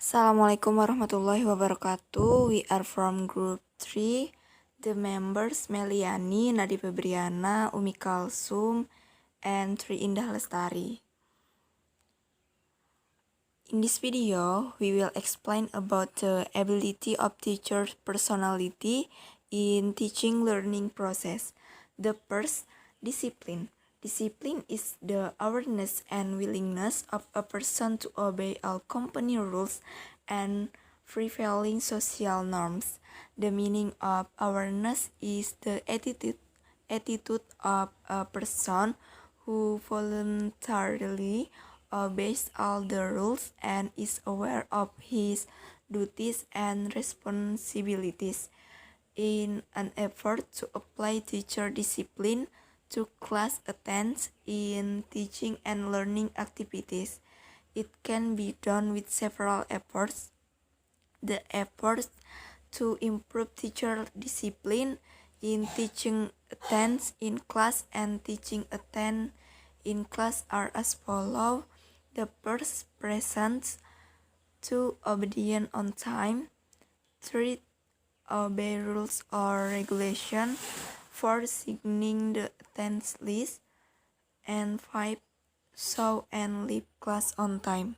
Assalamualaikum warahmatullahi wabarakatuh. We are from group 3. The members Meliani, Nadi Febriana, Umi Kalsum, and Tri Indah Lestari. In this video, we will explain about the ability of teacher's personality in teaching learning process. The first, discipline. Discipline is the awareness and willingness of a person to obey all company rules and prevailing social norms. The meaning of awareness is the attitude of a person who voluntarily obeys all the rules and is aware of his duties and responsibilities. In an effort to apply teacher discipline to class attendance in teaching and learning activities, it can be done with several efforts. The efforts to improve teacher discipline in teaching attendance in class and teaching attendance in class are as follows. The first, present. 2, obedient on time. 3, obey rules or regulation. 4, signing the attendance list. And 5, show and leave class on time.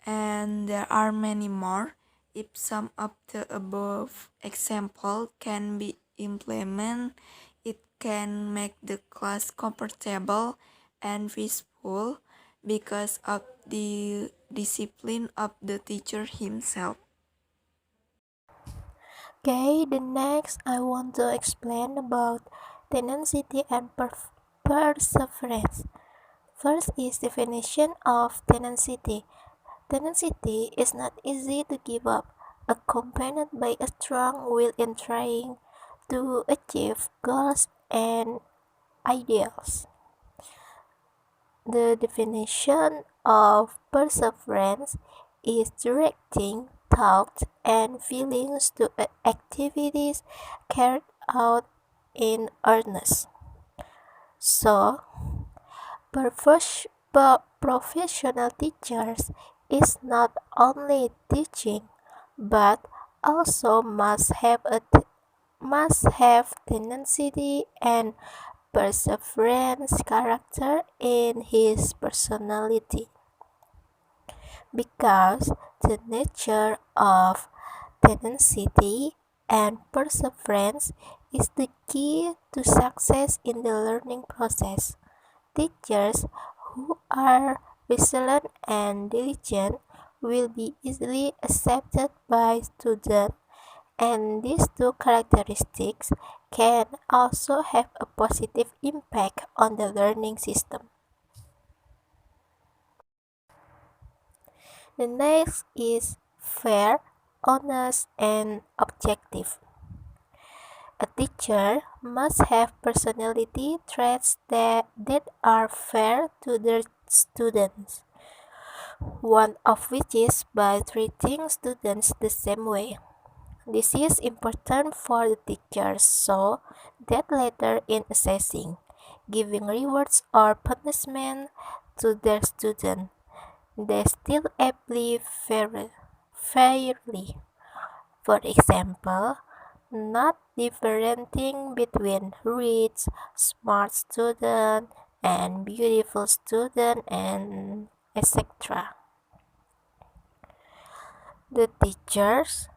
And there are many more. If some of the above example can be implemented, it can make the class comfortable and peaceful because of the discipline of the teacher himself. Okay, the next I want to explain about tenacity and perseverance. First is definition of tenacity. Tenacity is not easy to give up, accompanied by a strong will in trying to achieve goals and ideals. The definition of perseverance is directing thoughts and feelings to activities carried out in earnest. So, professional teachers is not only teaching, but also must have tenacity and perseverance character in his personality, because the nature of tenacity and perseverance is the key to success in the learning process. Teachers who are resilient and diligent will be easily accepted by students, and these two characteristics can also have a positive impact on the learning system. The next is fair, honest, and objective. A teacher must have personality traits that are fair to their students, one of which is by treating students the same way. This is important for the teachers so that later in assessing, giving rewards or punishment to their students, they still apply fairly. For example, not differentiating between rich, smart student and beautiful student and etc. The teachers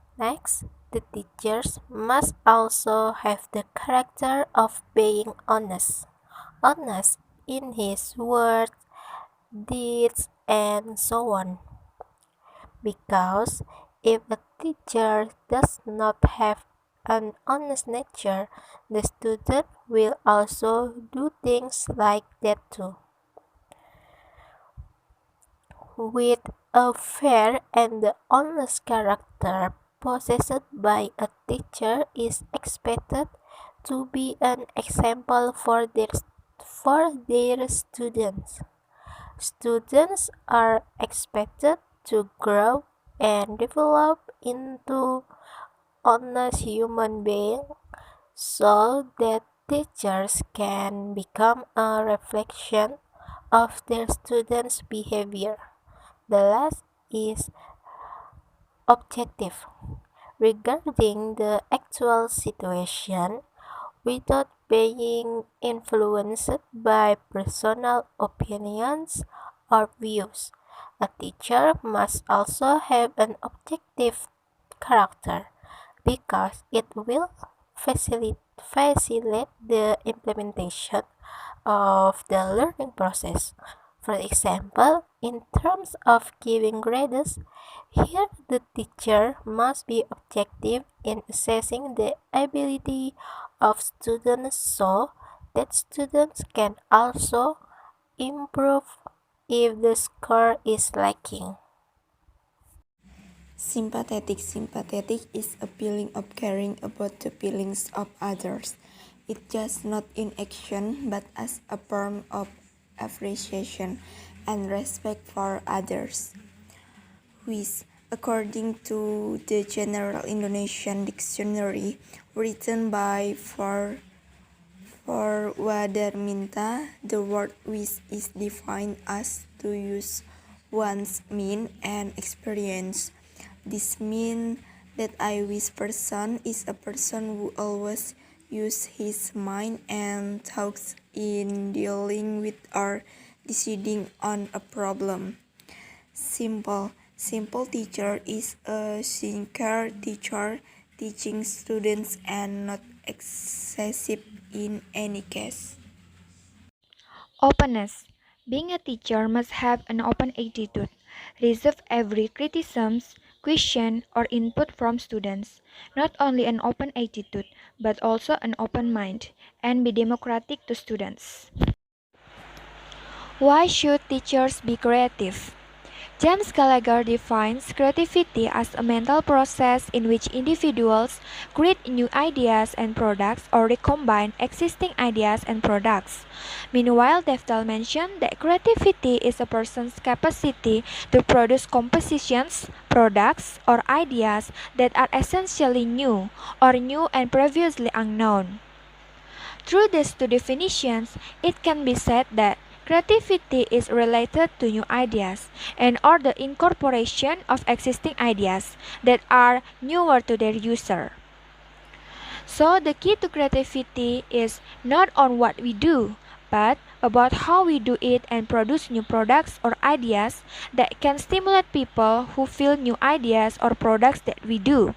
must also have the character of being honest. Honest in his words, deeds, and so on. Because if a teacher does not have an honest nature, the student will also do things like that too. With a fair and honest character possessed by a teacher is expected to be an example for their students. Students are expected to grow and develop into honest human beings so that teachers can become a reflection of their students' behavior. The last is objective, regarding the actual situation without being influenced by personal opinions or views. A teacher must also have an objective character because it will facilitate the implementation of the learning process. For example, in terms of giving grades, here the teacher must be objective in assessing the ability of students so that students can also improve if the score is lacking. Sympathetic is a feeling of caring about the feelings of others. It's just not in action but as a form of appreciation and respect for others. Which, according to the General Indonesian Dictionary written by Wadarminta, the word wish is defined as to use one's mind and experience. This means that I wish person is a person who always uses his mind and thoughts in dealing with or deciding on a problem. Simple teacher is a sincere teacher teaching students and not excessive in any case. Openness. Being a teacher must have an open attitude, receive every criticism, question, or input from students. Not only an open attitude, but also an open mind, and be democratic to students. Why should teachers be creative? James Gallagher defines creativity as a mental process in which individuals create new ideas and products or recombine existing ideas and products. Meanwhile, Deftal mentioned that creativity is a person's capacity to produce compositions, products, or ideas that are essentially new or new and previously unknown. Through these two definitions, it can be said that creativity is related to new ideas and or the incorporation of existing ideas that are newer to their user. So the key to creativity is not on what we do, but about how we do it and produce new products or ideas that can stimulate people who feel new ideas or products that we do.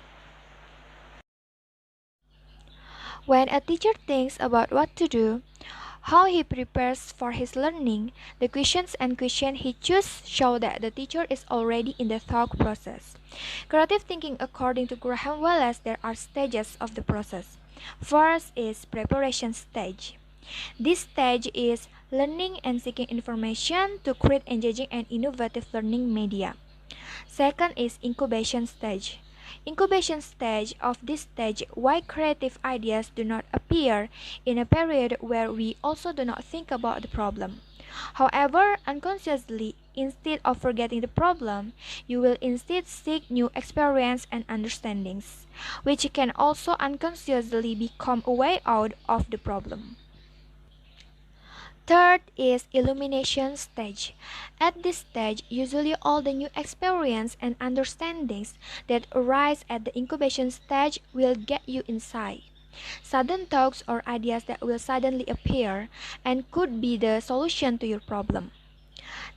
When a teacher thinks about what to do, how he prepares for his learning, the questions he chooses show that the teacher is already in the thought process. Creative thinking, according to Graham Wallace, there are stages of the process. First is preparation stage. This stage is learning and seeking information to create engaging and innovative learning media. Second is incubation stage. Incubation stage of this stage why creative ideas do not appear in a period where we also do not think about the problem. However, unconsciously, instead of forgetting the problem, you will instead seek new experience and understandings, which can also unconsciously become a way out of the problem. Third is illumination stage. At this stage, usually all the new experience and understandings that arise at the incubation stage will get you insight. Sudden thoughts or ideas that will suddenly appear and could be the solution to your problem.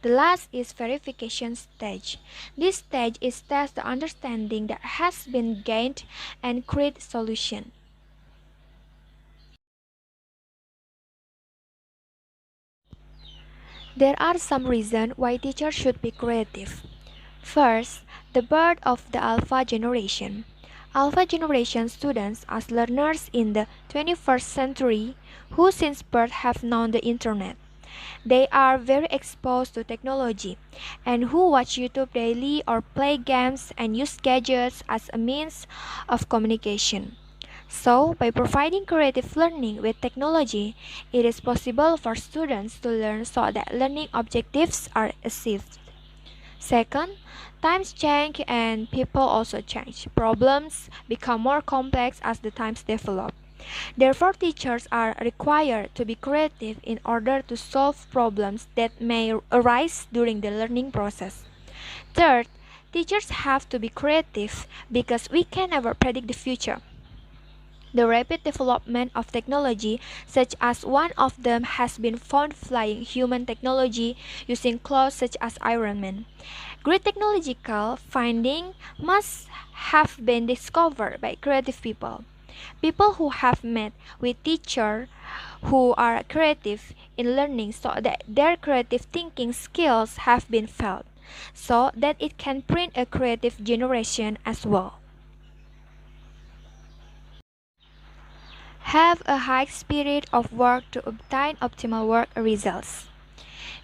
The last is verification stage. This stage is test the understanding that has been gained and create solution. There are some reasons why teachers should be creative. First, the birth of the Alpha generation. Alpha generation students as learners in the 21st century who since birth have known the internet. They are very exposed to technology and who watch YouTube daily or play games and use gadgets as a means of communication. So, by providing creative learning with technology, it is possible for students to learn so that learning objectives are achieved. Second, times change and people also change. Problems become more complex as the times develop. Therefore, teachers are required to be creative in order to solve problems that may arise during the learning process. Third, Teachers have to be creative because we can never predict the future. The rapid development of technology, such as one of them has been found flying human technology using clothes such as Iron Man. Great technological findings must have been discovered by creative people. People who have met with teachers who are creative in learning so that their creative thinking skills have been felt, so that it can print a creative generation as well. Have a high spirit of work to obtain optimal work results.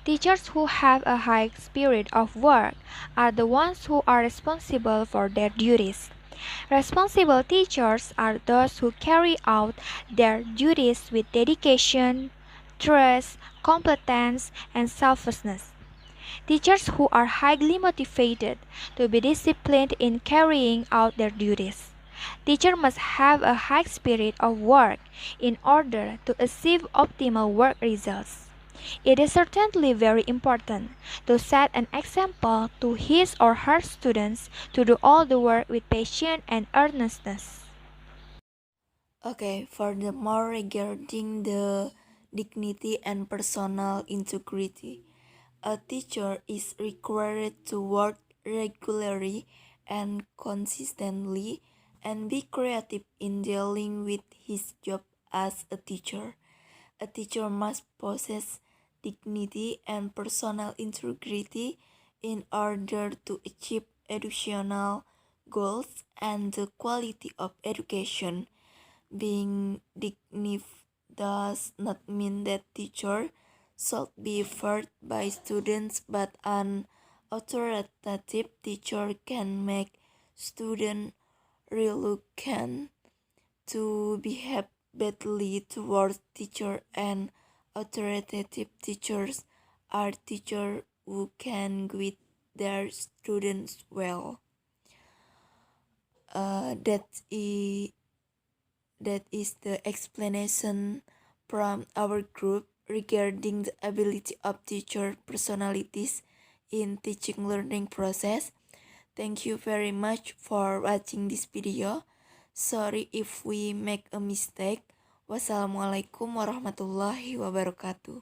Teachers who have a high spirit of work are the ones who are responsible for their duties. Responsible teachers are those who carry out their duties with dedication, trust, competence, and selflessness. Teachers who are highly motivated to be disciplined in carrying out their duties. Teachers must have a high spirit of work in order to achieve optimal work results. It is certainly very important to set an example to his or her students to do all the work with passion and earnestness. Okay, furthermore, regarding the dignity and personal integrity, a teacher is required to work regularly and consistently and be creative in dealing with his job as a teacher. A teacher must possess dignity and personal integrity in order to achieve educational goals and the quality of education. Being dignified does not mean that teacher should be feared by students, but an authoritative teacher can make students reluctant to behave badly towards teacher, and authoritative teachers are teachers who can guide their students well. Uh, that is that is the explanation from our group regarding the ability of teacher personalities in teaching learning process. Thank you very much for watching this video. Sorry if we make a mistake. Wassalamualaikum warahmatullahi wabarakatuh.